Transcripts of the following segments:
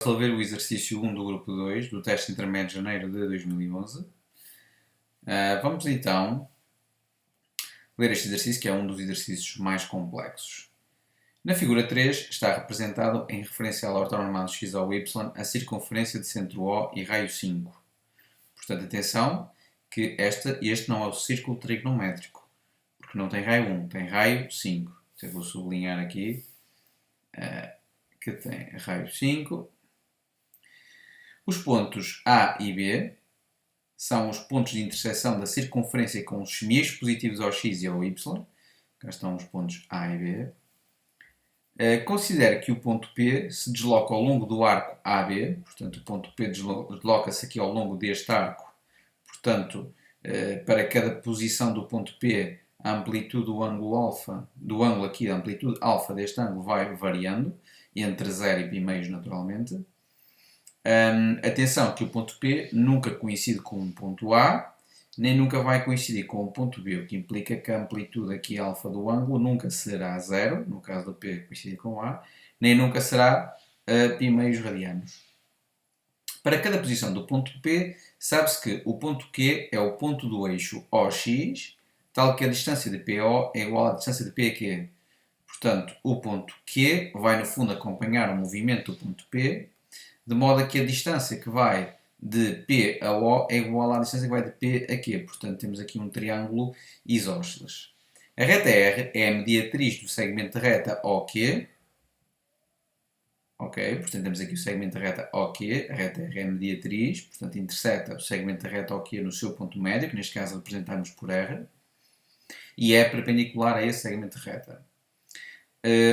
Resolver o exercício 1 do grupo 2 do teste intermédio de janeiro de 2011. Vamos então ler este exercício, que é um dos exercícios mais complexos. Na figura 3 está representado em referencial ortonormado x ou y a circunferência de centro O e raio 5. Portanto, atenção que este não é o círculo trigonométrico, porque não tem raio 1, tem raio 5. Então, eu vou sublinhar aqui que tem raio 5. Os pontos A e B são os pontos de interseção da circunferência com os semieixos positivos ao x e ao y. Cá estão os pontos A e B. Considere que o ponto P se desloca ao longo do arco AB. Portanto, o ponto P desloca-se aqui ao longo deste arco. Portanto, para cada posição do ponto P, a amplitude do ângulo alfa, a amplitude alfa deste ângulo vai variando, entre 0 e π naturalmente. Atenção que o ponto P nunca coincide com o ponto A, nem nunca vai coincidir com o ponto B, o que implica que a amplitude aqui alfa do ângulo nunca será 0, no caso do P coincidir com A, nem nunca será π radianos. Para cada posição do ponto P, sabe-se que o ponto Q é o ponto do eixo OX, tal que a distância de PO é igual à distância de PQ. Portanto, o ponto Q vai no fundo acompanhar o movimento do ponto P, de modo a que a distância que vai de P a O é igual à distância que vai de P a Q. Portanto, temos aqui um triângulo isósceles. A reta R é a mediatriz do segmento de reta OQ. Ok, portanto, temos aqui o segmento de reta OQ. A reta R é a mediatriz, portanto, intersecta o segmento de reta OQ no seu ponto médio, que neste caso representamos por R, e é perpendicular a esse segmento de reta.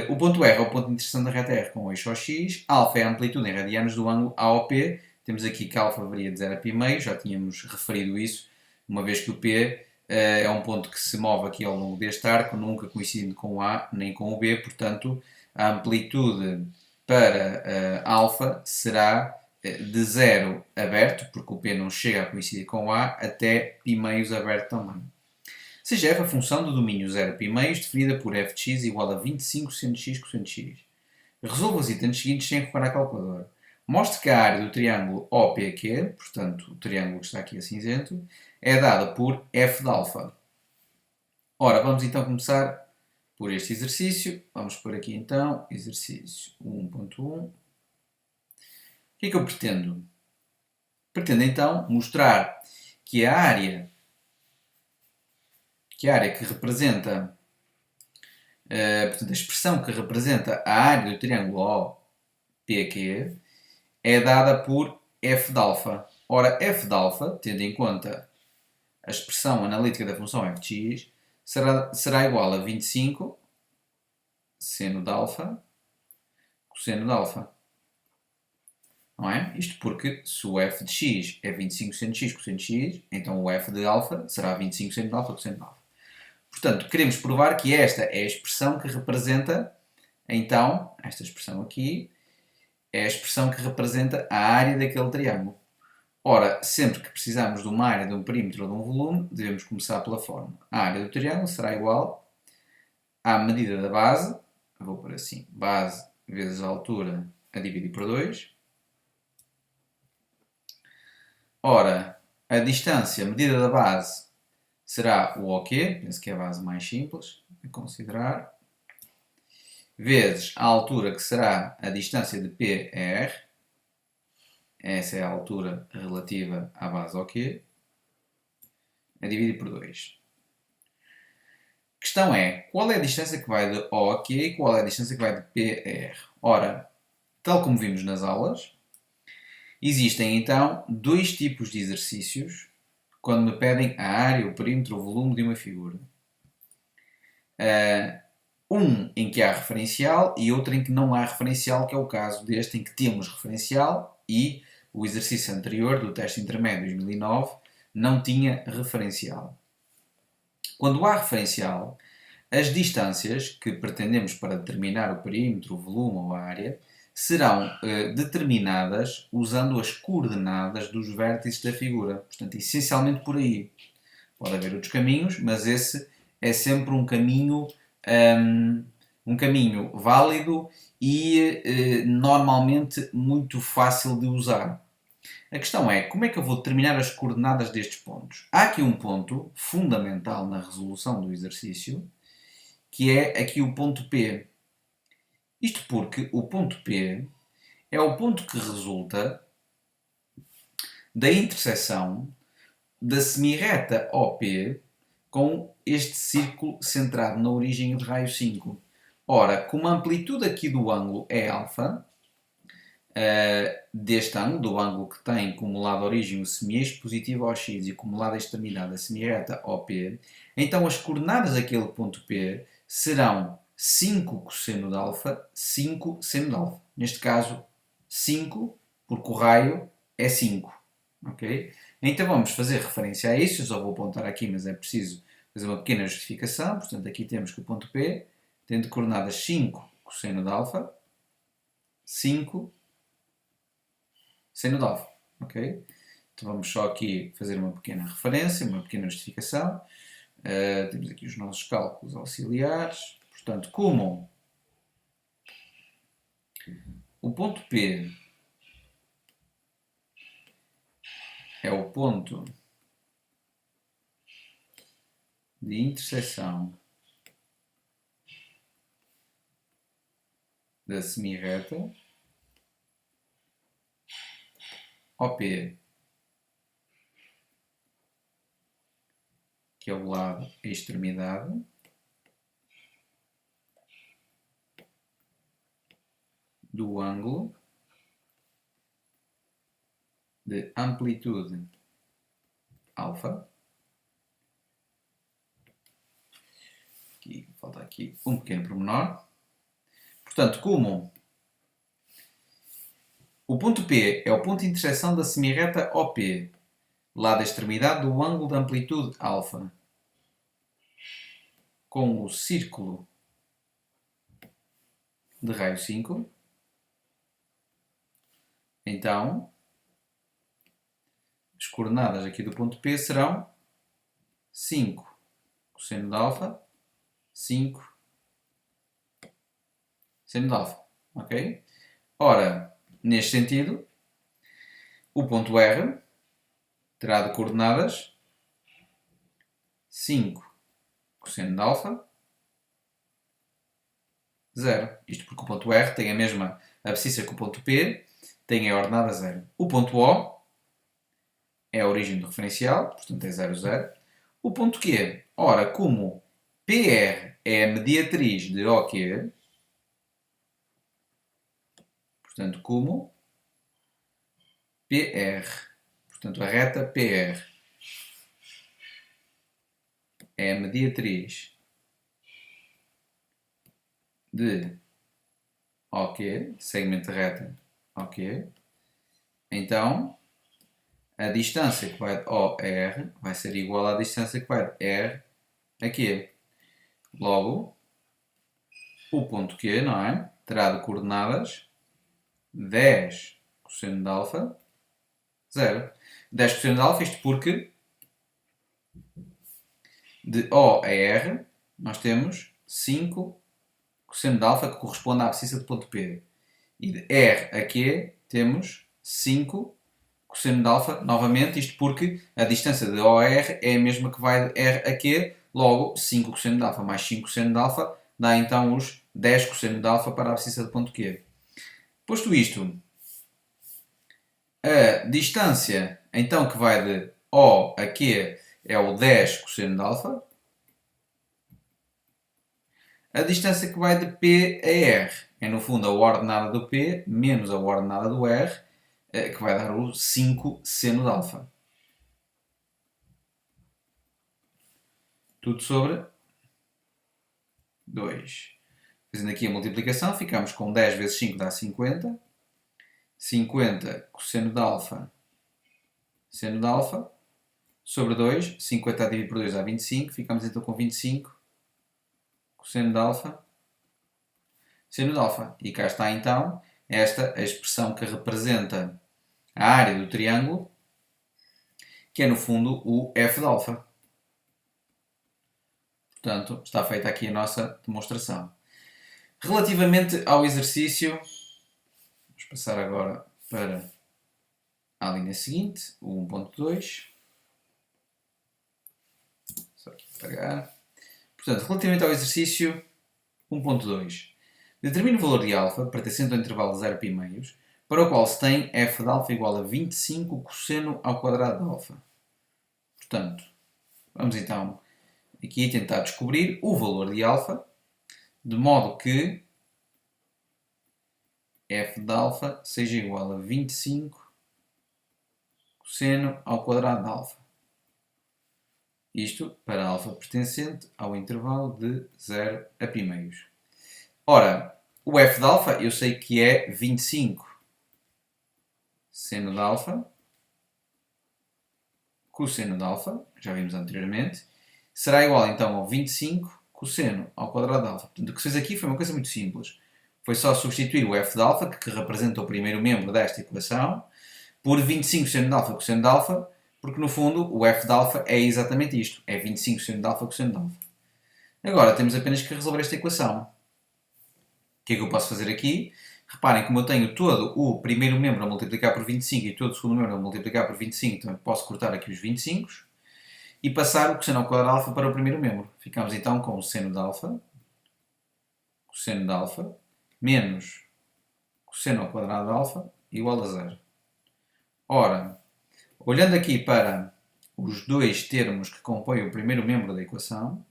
O ponto R é o ponto de interseção da reta R com o eixo OX. Alfa é a amplitude em radianos do ângulo AOP. Temos aqui que alfa varia de 0 a π, já tínhamos referido isso, uma vez que o P é um ponto que se move aqui ao longo deste arco, nunca coincidindo com o A nem com o B, portanto, a amplitude para alfa será de 0 aberto, porque o P não chega a coincidir com o A, até π aberto também. Seja f a função do domínio 0 π definida por f de x igual a 25 sin x cosseno x. Resolva os itens seguintes sem recorrer à calculadora. Mostre que a área do triângulo OPQ, portanto, o triângulo que está aqui a cinzento, é dada por f de alfa. Ora, vamos então começar por este exercício. Vamos pôr aqui então, exercício 1.1. O que é que eu pretendo? Pretendo então mostrar que a área que representa, portanto, a expressão que representa a área do triângulo OPQ é dada por f de alfa. Ora, f de alfa, tendo em conta a expressão analítica da função f de x, será igual a 25 seno de alfa cosseno de alfa. Não é? Isto porque se o f de x é 25 seno de x cosseno de x, então o f de alfa será 25 seno de alfa cosseno de alfa. Portanto, queremos provar que esta é a expressão que representa, então, esta expressão aqui, é a expressão que representa a área daquele triângulo. Ora, sempre que precisarmos de uma área, de um perímetro ou de um volume, devemos começar pela fórmula. A área do triângulo será igual à medida da base, eu vou pôr assim, base vezes a altura a dividir por 2. Ora, a distância, a medida da base, será o OQ, penso que é a base mais simples a considerar, vezes a altura, que será a distância de PR, essa é a altura relativa à base OQ, a dividir por 2. A questão é, qual é a distância que vai de OQ e qual é a distância que vai de PR? Ora, tal como vimos nas aulas, existem então dois tipos de exercícios quando me pedem a área, o perímetro, o volume de uma figura. Um em que há referencial e outro em que não há referencial, que é o caso deste em que temos referencial e o exercício anterior do teste intermédio de 2009 não tinha referencial. Quando há referencial, as distâncias que pretendemos para determinar o perímetro, o volume ou a área serão determinadas usando as coordenadas dos vértices da figura. Portanto, essencialmente por aí. Pode haver outros caminhos, mas esse é sempre um caminho válido e normalmente muito fácil de usar. A questão é, como é que eu vou determinar as coordenadas destes pontos? Há aqui um ponto fundamental na resolução do exercício, que é aqui o ponto P. Isto porque o ponto P é o ponto que resulta da interseção da semirreta OP com este círculo centrado na origem de raio 5. Ora, como a amplitude aqui do ângulo é alfa, deste ângulo, do ângulo que tem como lado origem o semieixo positivo ao x e como lado extremidade a semirreta OP, então as coordenadas daquele ponto P serão 5 cosseno de alfa, 5 seno de alfa. Neste caso, 5, porque o raio é 5. Ok? Então vamos fazer referência a isso, eu só vou apontar aqui, mas é preciso fazer uma pequena justificação. Portanto, aqui temos que o ponto P tem de coordenadas 5 cosseno de alfa, 5 seno de alfa. Ok? Então vamos só aqui fazer uma pequena referência, uma pequena justificação. Temos aqui os nossos cálculos auxiliares. Portanto, como o ponto P é o ponto de interseção da semirreta OP, que é o lado a extremidade, do ângulo de amplitude alfa. Aqui, falta aqui um pequeno pormenor. Portanto, como o ponto P é o ponto de interseção da semirreta OP, lado da extremidade do ângulo de amplitude alfa, com o círculo de raio 5, então as coordenadas aqui do ponto P serão 5 cosseno de alfa, 5 seno de alfa. Ok? Ora, neste sentido, o ponto R terá de coordenadas 5 cosseno de alfa, 0. Isto porque o ponto R tem a mesma abscissa que o ponto P, tem a ordenada 0. O ponto O é a origem do referencial, portanto é 0, 0. O ponto Q, ora, como PR é a mediatriz de OQ, portanto, como PR, portanto, a reta PR é a mediatriz de OQ, segmento de reta OQ, então a distância que vai de OR vai ser igual à distância que vai de R a Q. Logo, o ponto Q, não é? Terá de coordenadas 10 cosseno de alfa, 0. 10 cosseno de alfa, isto porque de O a R nós temos 5 cosseno de alfa, que corresponde à abscissa de ponto P. E de R a Q temos 5 cosseno de alfa, novamente, isto porque a distância de OR é a mesma que vai de R a Q, logo 5 cosseno de alfa mais 5 cosseno de alfa dá então os 10 cosseno de alfa para a abscissa de ponto Q. Posto isto, a distância então que vai de O a Q é o 10 cosseno de alfa. A distância que vai de P a R é no fundo a ordenada do P menos a ordenada do R, que vai dar o 5 seno de alfa. Tudo sobre 2. Fazendo aqui a multiplicação, ficamos com 10 vezes 5 dá 50. 50 cosseno de alfa, seno de alfa, sobre 2. 50 a dividir por 2 dá 25. Ficamos então com 25 cosseno de alfa, seno de alfa. E cá está então esta a expressão que representa a área do triângulo, que é no fundo o f de alfa. Portanto, está feita aqui a nossa demonstração. Relativamente ao exercício, vamos passar agora para a linha seguinte, o 1.2. Só aqui apagar. Portanto, relativamente ao exercício 1.2, determine o valor de alfa pertencente ao intervalo 0,5, para o qual se tem f de alfa igual a 25 cosseno ao quadrado de alfa. Portanto, vamos então aqui tentar descobrir o valor de alfa, de modo que f de alfa seja igual a 25 cosseno ao quadrado de alfa. Isto para alfa pertencente ao intervalo de 0 a π. Ora, o f de alfa eu sei que é 25 seno de alfa cosseno de alfa, já vimos anteriormente, será igual então ao 25 cosseno ao quadrado de alfa. Portanto, o que se fez aqui foi uma coisa muito simples. Foi só substituir o f de alfa, que representa o primeiro membro desta equação, por 25 seno de alfa cosseno de alfa, porque no fundo o f de alfa é exatamente isto. É 25 seno de alfa cosseno de alfa. Agora temos apenas que resolver esta equação. O que é que eu posso fazer aqui? Reparem, como eu tenho todo o primeiro membro a multiplicar por 25 e todo o segundo membro a multiplicar por 25, então eu posso cortar aqui os 25 e passar o cosseno ao quadrado de alfa para o primeiro membro. Ficamos então com o seno de alfa, cosseno de alfa, menos cosseno ao quadrado de alfa igual a 0. Ora, olhando aqui para os dois termos que compõem o primeiro membro da equação,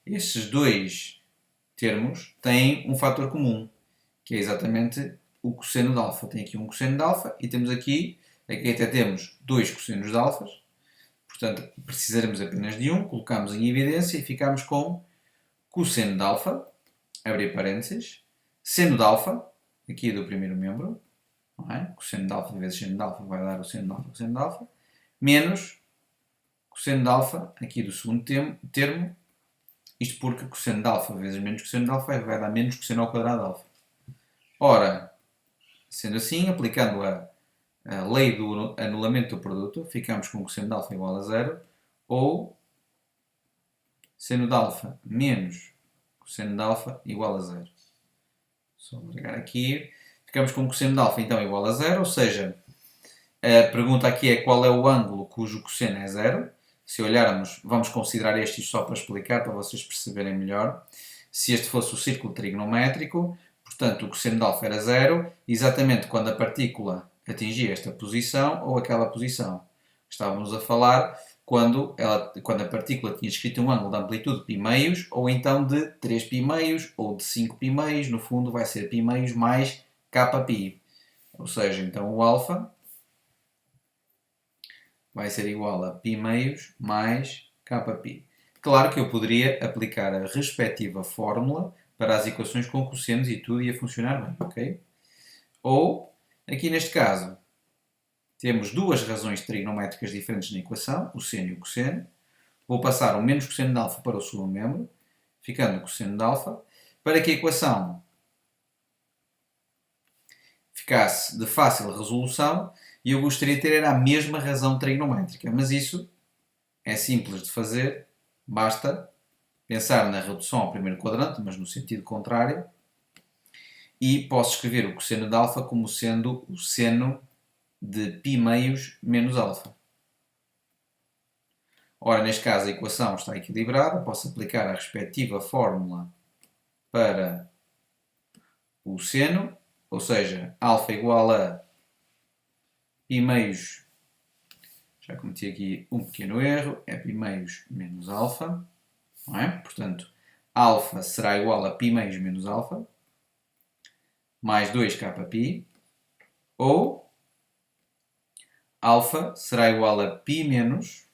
estes dois termos têm um fator comum, que é exatamente o cosseno de alfa. Tem aqui um cosseno de alfa e temos aqui até temos dois cossenos de alfa. Portanto, precisaremos apenas de um, colocamos em evidência e ficamos com cosseno de alfa, abrir parênteses, seno de alfa, aqui do primeiro membro, não é? Cosseno de alfa vezes seno de alfa vai dar o seno de alfa, cosseno de alfa, menos cosseno de alfa, aqui do segundo termo, isto porque cosseno de alfa vezes menos cosseno de alfa vai dar menos cosseno ao quadrado de alfa. Ora, sendo assim, aplicando a lei do anulamento do produto, ficamos com cosseno de alfa igual a 0, ou seno de alfa menos cosseno de alfa igual a 0. Só vou ligar aqui. Ficamos com cosseno de alfa então igual a 0, ou seja, a pergunta aqui é qual é o ângulo cujo cosseno é 0. Se olharmos, vamos considerar este só para explicar, para vocês perceberem melhor. Se este fosse o círculo trigonométrico, portanto, o cosseno de alfa era 0, exatamente quando a partícula atingia esta posição ou aquela posição. Estávamos a falar quando a partícula tinha escrito um ângulo de amplitude π meios, ou então de 3 π meios, ou de 5 π meios, no fundo vai ser π meios mais kπ. Ou seja, então o alfa vai ser igual a π meios mais kπ. Claro que eu poderia aplicar a respectiva fórmula para as equações com cossenos e tudo ia funcionar bem, ok? Ou, aqui neste caso, temos duas razões trigonométricas diferentes na equação, o seno e o cosseno. Vou passar o menos cosseno de alfa para o segundo membro, ficando o cosseno de alfa, para que a equação ficasse de fácil resolução e eu gostaria de ter era a mesma razão trigonométrica, mas isso é simples de fazer, basta pensar na redução ao primeiro quadrante, mas no sentido contrário, e posso escrever o cosseno de alfa como sendo o seno de π meios menos alfa. Ora, neste caso a equação está equilibrada, posso aplicar a respectiva fórmula para o seno, ou seja, alfa igual a π meios, já cometi aqui um pequeno erro, é π meios menos alfa, não é? Portanto, alfa será igual a π meios menos alfa, mais 2kπ, ou alfa será igual a π menos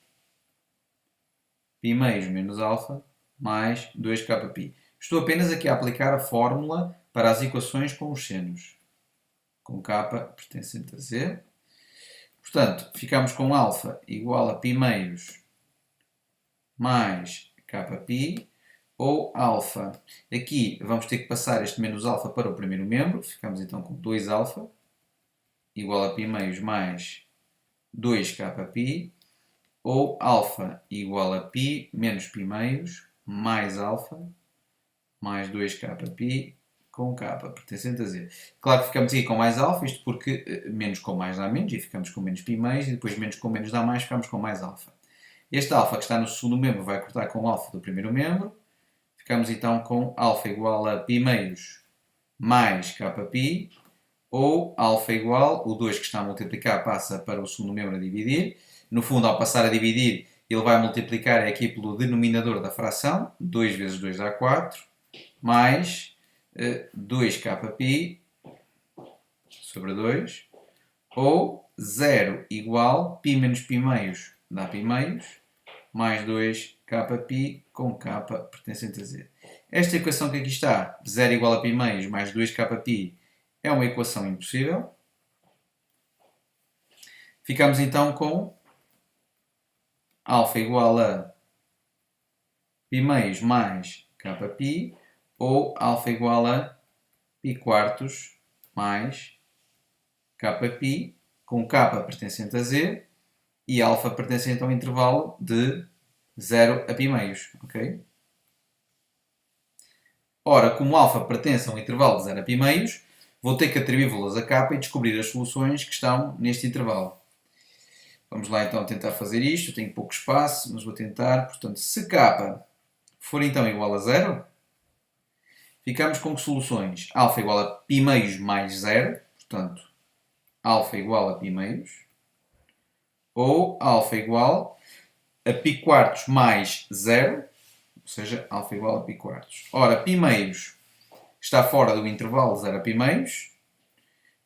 π meios menos alfa, mais 2kπ. Estou apenas aqui a aplicar a fórmula para as equações com os senos, com k pertencente a z. Portanto, ficamos com alfa igual a π meios mais kπ, ou alfa. Aqui vamos ter que passar este menos alfa para o primeiro membro, ficamos então com 2alfa igual a π meios mais 2kπ, ou alfa igual a π menos π meios mais alfa mais 2kπ com k pertencente a z. Claro que ficamos aqui com mais alfa, isto porque menos com mais dá menos, e ficamos com menos π meios, e depois menos com menos dá mais, ficamos com mais alfa. Este alfa que está no segundo membro vai cortar com o alfa do primeiro membro. Ficamos então com alfa igual a π meios mais kπ, ou alfa igual, o 2 que está a multiplicar passa para o segundo membro a dividir. No fundo, ao passar a dividir, ele vai multiplicar aqui pelo denominador da fração. 2 vezes 2 dá 4, mais 2kπ sobre 2, ou 0 igual π menos π meios dá π meios, mais 2kπ com k pertencente a z. Esta equação que aqui está, 0 igual a π meios mais 2kπ, é uma equação impossível. Ficamos então com alfa igual a π meios mais kπ, ou alfa igual a π quartos mais kπ, com k pertencente a z, e alfa pertencente ao intervalo de 0 a π meios. Okay? Ora, como alfa pertence a um intervalo de 0 a π meios, vou ter que atribuir valores a k e descobrir as soluções que estão neste intervalo. Vamos lá então tentar fazer isto. Eu tenho pouco espaço, mas vou tentar. Portanto, se k for então igual a 0, ficamos com que soluções? Alfa igual a π meios mais 0, portanto, alfa igual a π meios, ou alfa igual a π quartos mais 0, ou seja, alfa igual a π quartos. Ora, π meios está fora do intervalo de 0 a π meios.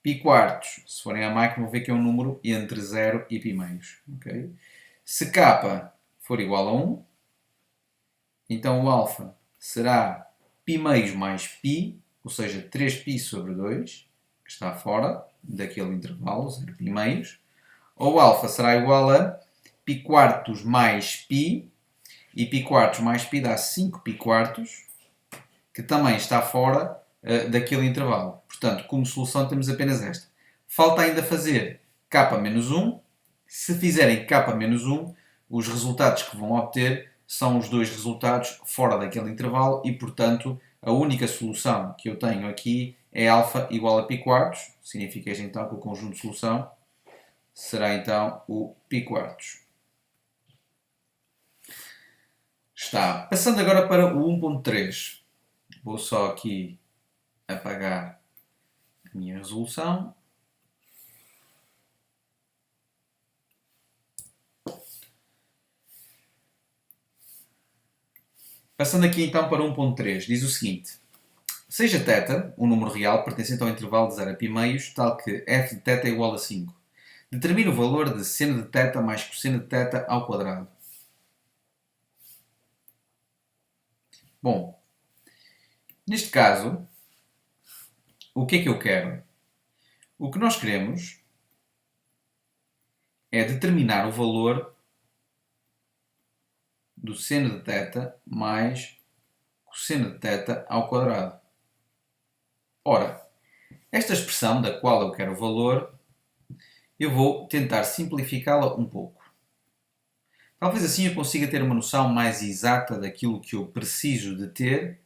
π quartos, se forem à máquina, vão ver que é um número entre 0 e π meios. Okay? Se k for igual a 1, então o alfa será π meios mais π, ou seja, 3π sobre 2, que está fora daquele intervalo, 0 π meios. Ou o alfa será igual a π quartos mais π, e π quartos mais π dá 5π quartos, que também está fora daquele intervalo. Portanto, como solução temos apenas esta. Falta ainda fazer k menos 1. Se fizerem k menos 1, os resultados que vão obter são os dois resultados fora daquele intervalo e, portanto, a única solução que eu tenho aqui é alfa igual a π quartos. Significa então que o conjunto de solução será então o π quartos. Está. Passando agora para o 1.3. Vou só aqui apagar a minha resolução. Passando aqui então para 1.3, diz o seguinte: seja θ um número real pertencente ao intervalo de 0 a π meios, tal que f de θ é igual a 5. Determine o valor de seno de θ mais cosseno de θ ao quadrado. Bom, neste caso, o que é que eu quero? O que nós queremos é determinar o valor do seno de θ mais cosseno de θ ao quadrado. Ora, esta expressão da qual eu quero o valor, eu vou tentar simplificá-la um pouco. Talvez assim eu consiga ter uma noção mais exata daquilo que eu preciso de ter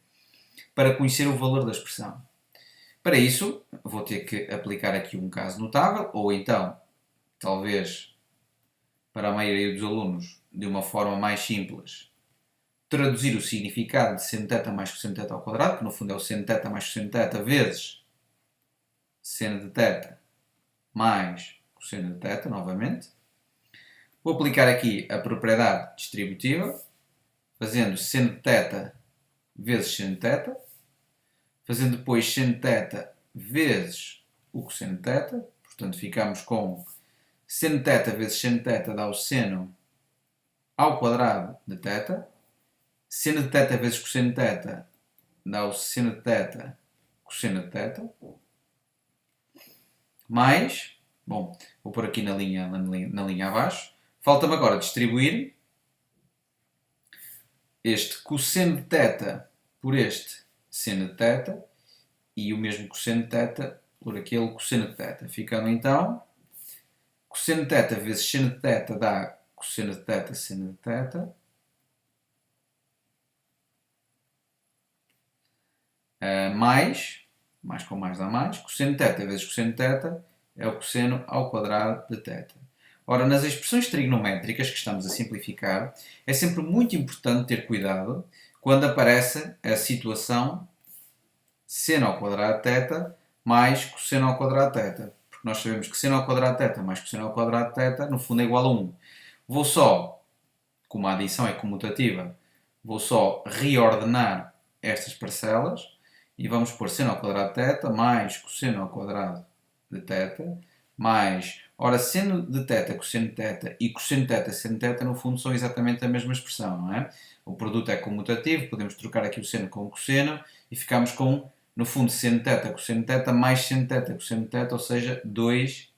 para conhecer o valor da expressão. Para isso, vou ter que aplicar aqui um caso notável, ou então, talvez, para a maioria dos alunos, de uma forma mais simples, traduzir o significado de seno de θ mais cosseno de θ ao quadrado, que no fundo é o seno de θ mais cosseno de θ vezes seno de θ mais cosseno de θ, novamente. Vou aplicar aqui a propriedade distributiva, fazendo seno de θ vezes seno de θ, fazendo depois seno de θ vezes o cosseno de θ, portanto ficamos com seno de θ vezes seno de θ dá o seno ao quadrado de θ, seno de θ vezes cosseno de θ dá o seno de θ cosseno de θ, mais, bom, vou pôr aqui na linha abaixo, falta-me agora distribuir este cosseno de θ por este seno de θ e o mesmo cosseno de θ por aquele cosseno de θ. Ficando então, cosseno de θ vezes seno de θ dá cosseno de θ seno de θ. mais com mais dá mais, cosseno de θ vezes cosseno de θ é o cosseno ao quadrado de θ. Ora, nas expressões trigonométricas que estamos a simplificar, é sempre muito importante ter cuidado quando aparece a situação seno ao quadrado de θ mais cosseno ao quadrado de θ. Porque nós sabemos que seno ao quadrado de θ mais cosseno ao quadrado de θ, no fundo é igual a 1. Vou só, como a adição é comutativa, vou só reordenar estas parcelas e vamos pôr seno ao quadrado de θ mais cosseno ao quadrado de θ mais, ora, seno de θ, cosseno de θ e cosseno de θ, seno de θ, no fundo são exatamente a mesma expressão, não é? O produto é comutativo, podemos trocar aqui o seno com o cosseno e ficamos com, no fundo, seno de θ, cosseno de θ mais seno de θ, cosseno de θ, ou seja, 2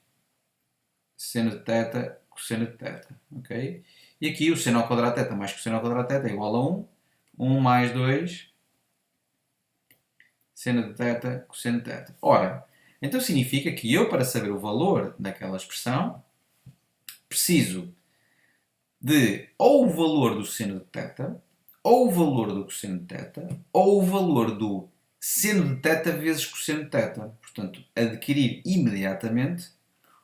seno de θ, cosseno de θ, ok? E aqui o seno ao quadrado de θ mais cosseno ao quadrado de θ é igual a 1, 1 mais 2 seno de θ, cosseno de θ. Ora, então significa que eu, para saber o valor daquela expressão, preciso de ou o valor do seno de θ, ou o valor do cosseno de θ, ou o valor do seno de θ vezes cosseno de θ. Portanto, adquirir imediatamente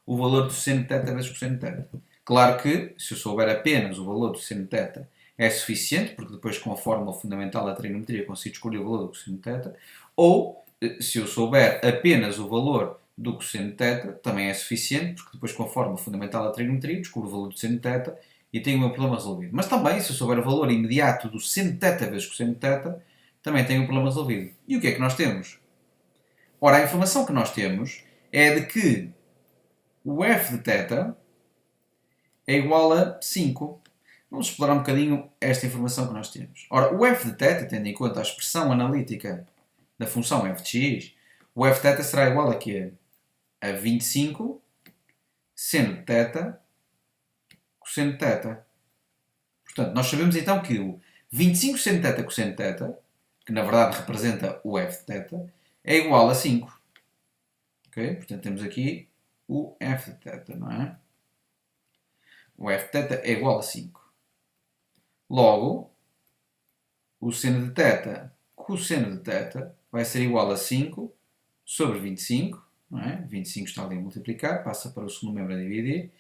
o valor do seno de θ vezes cosseno de θ. Claro que, se eu souber apenas o valor do seno de θ, é suficiente, porque depois com a fórmula fundamental da trigonometria consigo escolher o valor do cosseno de θ, ou se eu souber apenas o valor do cosseno de θ, também é suficiente, porque depois com a fórmula fundamental da trigonometria descubro o valor do seno de θ e tenho o meu problema resolvido. Mas também, se eu souber o valor imediato do seno de θ vezes cosseno de θ, também tenho o problema resolvido. E o que é que nós temos? Ora, a informação que nós temos é de que o f de θ é igual a 5. Vamos explorar um bocadinho esta informação que nós temos. Ora, o f de θ, tendo em conta a expressão analítica da função f de x, o f de θ será igual a quê? A 25 seno de θ cosseno de θ. Portanto, nós sabemos então que o 25 seno de θ cosseno de θ, que na verdade representa o f de θ, é igual a 5. Ok? Portanto, temos aqui o f de θ, não é? O f de θ é igual a 5. Logo, o seno de θ cosseno de θ vai ser igual a 5 sobre 25. Não é? 25 está ali a multiplicar, passa para o segundo membro a dividir.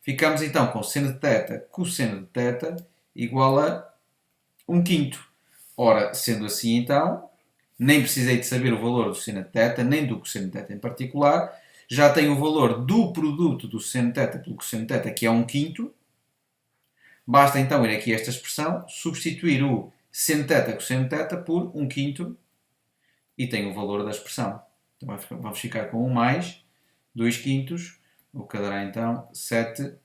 Ficamos então com seno de θ cosseno de θ igual a 1 quinto. Ora, sendo assim então, nem precisei de saber o valor do seno de θ, nem do cosseno de θ em particular. Já tenho o valor do produto do seno de θ pelo cosseno de θ, que é 1 quinto. Basta então ir aqui a esta expressão, substituir o seno de θ cosseno de θ por 1 quinto e tenho o valor da expressão. Então vamos ficar com 1 mais 2 quintos, o que dará então 7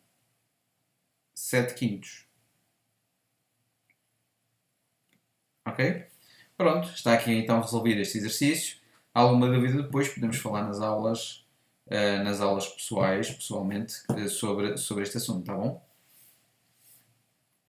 quintos. Ok? Pronto, está aqui então resolvido este exercício. Alguma dúvida depois podemos falar nas aulas pessoais, pessoalmente, sobre este assunto, tá bom?